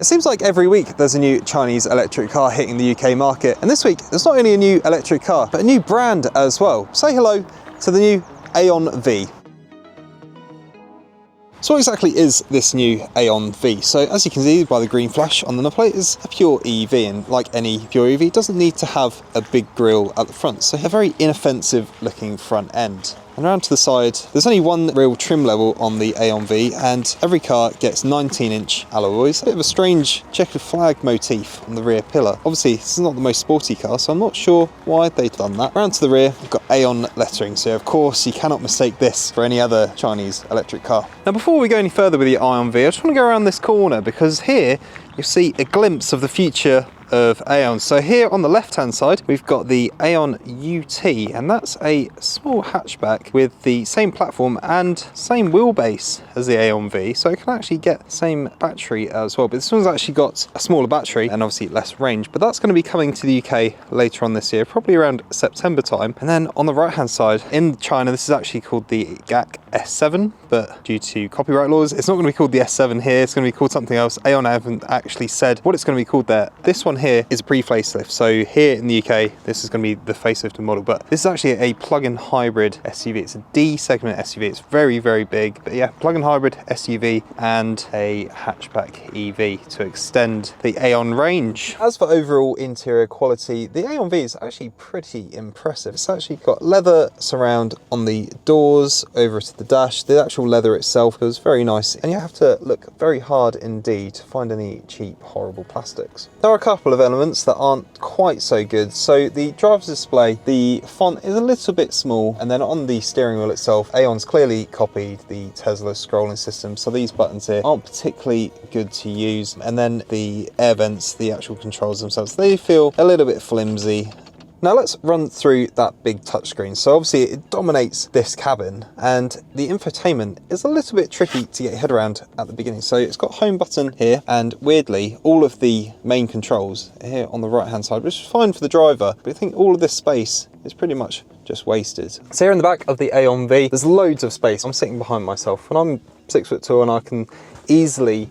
It seems like every week there's a new Chinese electric car hitting the UK market, and this week there's not only a new electric car, but a new brand as well. Say hello to the new AION V. So what exactly is this new AION V? So as you can see by the green flash on the number plate, it's a pure EV, and like any pure EV, it doesn't need to have a big grille at the front, so a very inoffensive looking front end. And around to the side, there's only one real trim level on the AION V, and every car gets 19-inch alloys. A bit of a strange checkered flag motif on the rear pillar. Obviously, this is not the most sporty car, so I'm not sure why they've done that. Around to the rear, we've got AION lettering, so of course you cannot mistake this for any other Chinese electric car. Now before we go any further with the AION V, I just want to go around this corner, because here you'll see a glimpse of the future of AION. So here on the left hand side we've got the AION UT, and that's a small hatchback with the same platform and same wheelbase as the AION V, so it can actually get the same battery as well, but this one's actually got a smaller battery and obviously less range, but that's going to be coming to the UK later on this year, probably around September time. And then on the right hand side in China, this is actually called the GAC S7, but due to copyright laws it's not going to be called the S7 here, it's going to be called something else. AION haven't actually said what it's going to be called there. This one here is a pre-facelift, so here in the UK this is going to be the facelifted model, but this is actually a plug-in hybrid SUV. It's a D segment SUV, it's very big, but yeah, plug-in hybrid SUV and a hatchback EV to extend the AION range. As for overall interior quality, the AION V is actually pretty impressive. It's actually got leather surround on the doors over to the dash. The actual leather itself is very nice, and you have to look very hard indeed to find any cheap horrible plastics. There are a couple of elements that aren't quite so good. So the driver's display, the font is a little bit small, and then on the steering wheel itself, AION's clearly copied the Tesla scrolling system, so these buttons here aren't particularly good to use. And then the air vents, the actual controls themselves, they feel a little bit flimsy. Now let's run through that big touchscreen. So obviously it dominates this cabin, and the infotainment is a little bit tricky to get your head around at the beginning. So it's got home button here, and weirdly all of the main controls here on the right hand side, which is fine for the driver, but I think all of this space is pretty much just wasted. So here in the back of the AION V, there's loads of space. I'm sitting behind myself, and I'm 6'2" and I can easily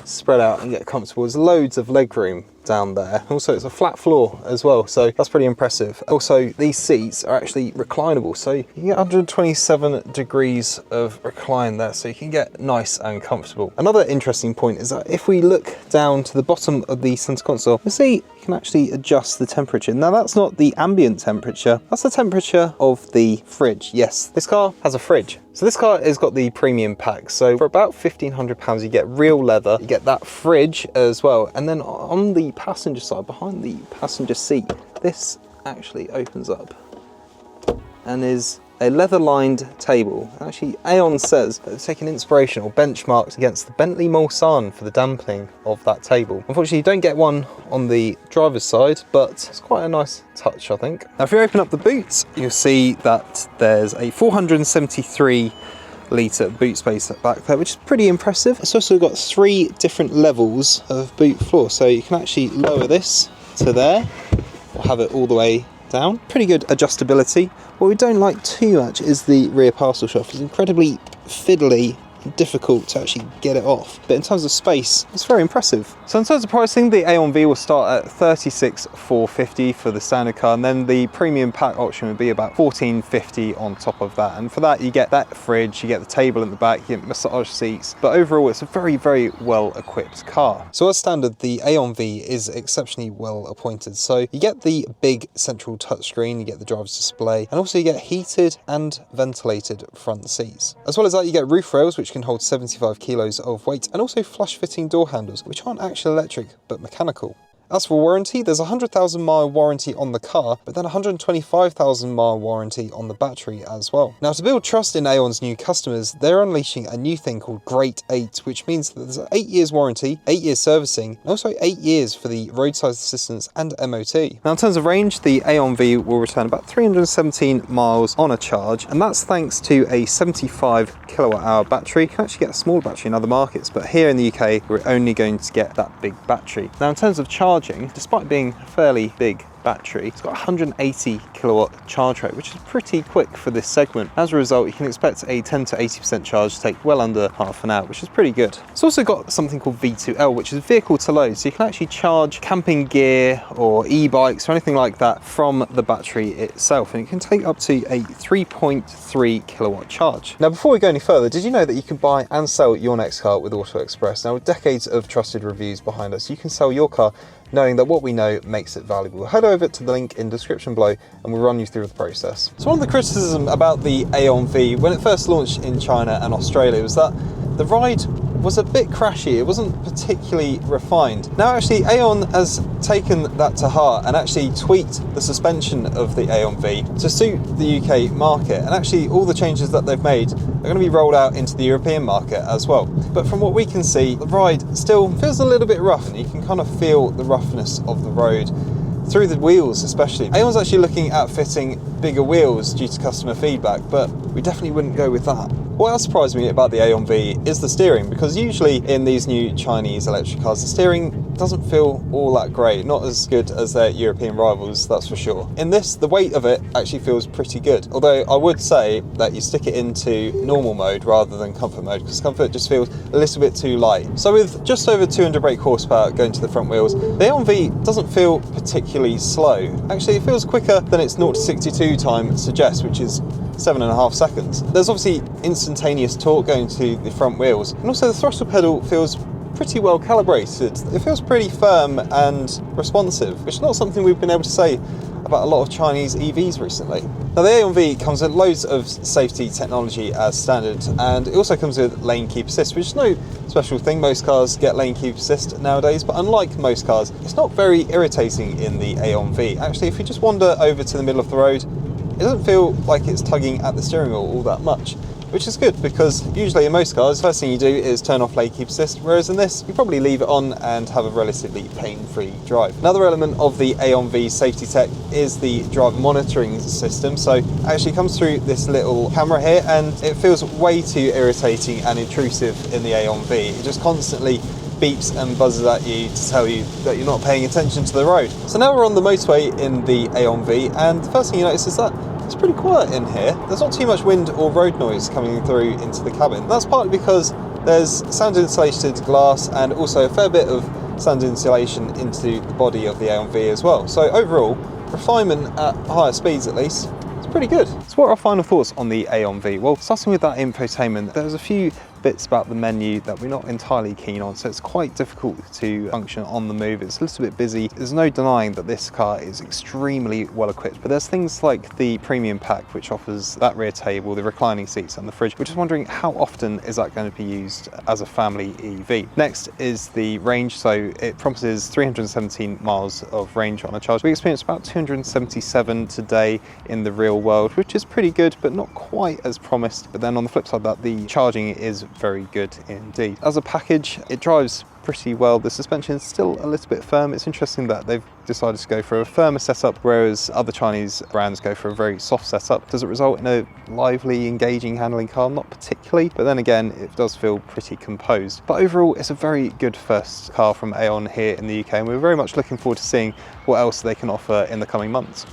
spread out and get comfortable. There's loads of legroom down there. Also, it's a flat floor as well, so that's pretty impressive. Also, these seats are actually reclinable, so you can get 127 degrees of recline there, so you can get nice and comfortable. Another interesting point is that if we look down to the bottom of the center console, you'll see you can actually adjust the temperature. Now that's not the ambient temperature, that's the temperature of the fridge. Yes, this car has a fridge. So this car has got the premium pack, so for about £1,500 you get real leather, you get that fridge as well, and then on the passenger side, behind the passenger seat, this actually opens up and is a leather-lined table. Actually, AION says that they've taken inspiration or benchmarks against the Bentley Mulsanne for the dampening of that table. Unfortunately, you don't get one on the driver's side, but it's quite a nice touch, I think. Now, if you open up the boot, you'll see that there's a 473 litre boot space back there, which is pretty impressive. It's also got 3 different levels of boot floor, so you can actually lower this to there or have it all the way down. Pretty good adjustability. What we don't like too much is the rear parcel shelf. It's incredibly fiddly, difficult to actually get it off, but in terms of space it's very impressive. So in terms of pricing, the AION V will start at $36,450 for the standard car, and then the premium pack option would be about $1450 on top of that, and for that you get that fridge, you get the table in the back, you get massage seats, but overall it's a very well equipped car. So as standard, the AION V is exceptionally well appointed. So you get the big central touchscreen, you get the driver's display, and also you get heated and ventilated front seats. As well as that, you get roof rails which can hold 75 kilos of weight, and also flush fitting door handles which aren't actually electric but mechanical. As for warranty, there's a 100,000 mile warranty on the car, but then a 125,000 mile warranty on the battery as well. Now, to build trust in AION's new customers, they're unleashing a new thing called Great 8, which means that there's 8 years warranty, 8 years servicing, and also 8 years for the roadside assistance and MOT. Now, in terms of range, the AION V will return about 317 miles on a charge, and that's thanks to a 75 kilowatt hour battery. You can actually get a small battery in other markets, but here in the UK, we're only going to get that big battery. Now, in terms of charging, despite being a fairly big battery. It's got a 180 kilowatt charge rate, which is pretty quick for this segment. As a result, you can expect a 10 to 80% charge to take well under half an hour, which is pretty good. It's also got something called V2L, which is vehicle to load. So you can actually charge camping gear or e-bikes or anything like that from the battery itself. And it can take up to a 3.3 kilowatt charge. Now, before we go any further, did you know that you can buy and sell your next car with Auto Express? Now, with decades of trusted reviews behind us, you can sell your car knowing that what we know makes it valuable. Head over to the link in the description below and we'll run you through the process. So one of the criticism about the AION V when it first launched in China and Australia was that the ride was a bit crashy. It wasn't particularly refined. Now actually AION has taken that to heart and actually tweaked the suspension of the AION V to suit the UK market, and actually all the changes that they've made are going to be rolled out into the European market as well. But from what we can see, the ride still feels a little bit rough, and you can kind of feel the roughness of the road through the wheels especially. AION's actually looking at fitting bigger wheels due to customer feedback, but we definitely wouldn't go with that. What else surprised me about the AION V is the steering, because usually in these new Chinese electric cars, the steering doesn't feel all that great, not as good as their European rivals, that's for sure. In this, the weight of it actually feels pretty good, although I would say that you stick it into normal mode rather than comfort mode, because comfort just feels a little bit too light. So with just over 200 brake horsepower going to the front wheels, the AION V doesn't feel particularly slow. Actually, it feels quicker than its 0 to 62 time suggests, which is 7.5 seconds. There's obviously instantaneous torque going to the front wheels, and also the throttle pedal feels pretty well calibrated. It feels pretty firm and responsive, which is not something we've been able to say about a lot of Chinese EVs recently. Now the AION V comes with loads of safety technology as standard, and it also comes with lane keep assist, which is no special thing. Most cars get lane keep assist nowadays, but unlike most cars, it's not very irritating in the AION V. Actually, if you just wander over to the middle of the road, it doesn't feel like it's tugging at the steering wheel all that much, which is good, because usually in most cars, the first thing you do is turn off lane keep assist, whereas in this, you probably leave it on and have a relatively pain-free drive. Another element of the AION V safety tech is the driver monitoring system. So it actually comes through this little camera here, and it feels way too irritating and intrusive in the AION V. It just constantly beeps and buzzes at you to tell you that you're not paying attention to the road. So now we're on the motorway in the AION V, and the first thing you notice is that it's pretty quiet in here. There's not too much wind or road noise coming through into the cabin. That's partly because there's sound insulated glass and also a fair bit of sound insulation into the body of the AION V as well. So overall, refinement at higher speeds at least, it's pretty good. So what are our final thoughts on the AION V? Well, starting with that infotainment, there's a few bits about the menu that we're not entirely keen on, so it's quite difficult to function on the move. It's a little bit busy. There's no denying that this car is extremely well equipped, but there's things like the premium pack, which offers that rear table, the reclining seats and the fridge. We're just wondering how often is that going to be used as a family EV. Next is the range. So it promises 317 miles of range on a charge. We experienced about 277 today in the real world, which is pretty good, but not quite as promised. But then on the flip side of that, the charging is very good indeed. As a package, it drives pretty well. The suspension is still a little bit firm. It's interesting that they've decided to go for a firmer setup, whereas other Chinese brands go for a very soft setup. Does it result in a lively, engaging handling car? Not particularly, but then again, it does feel pretty composed. But overall, it's a very good first car from AION here in the UK, and we're very much looking forward to seeing what else they can offer in the coming months.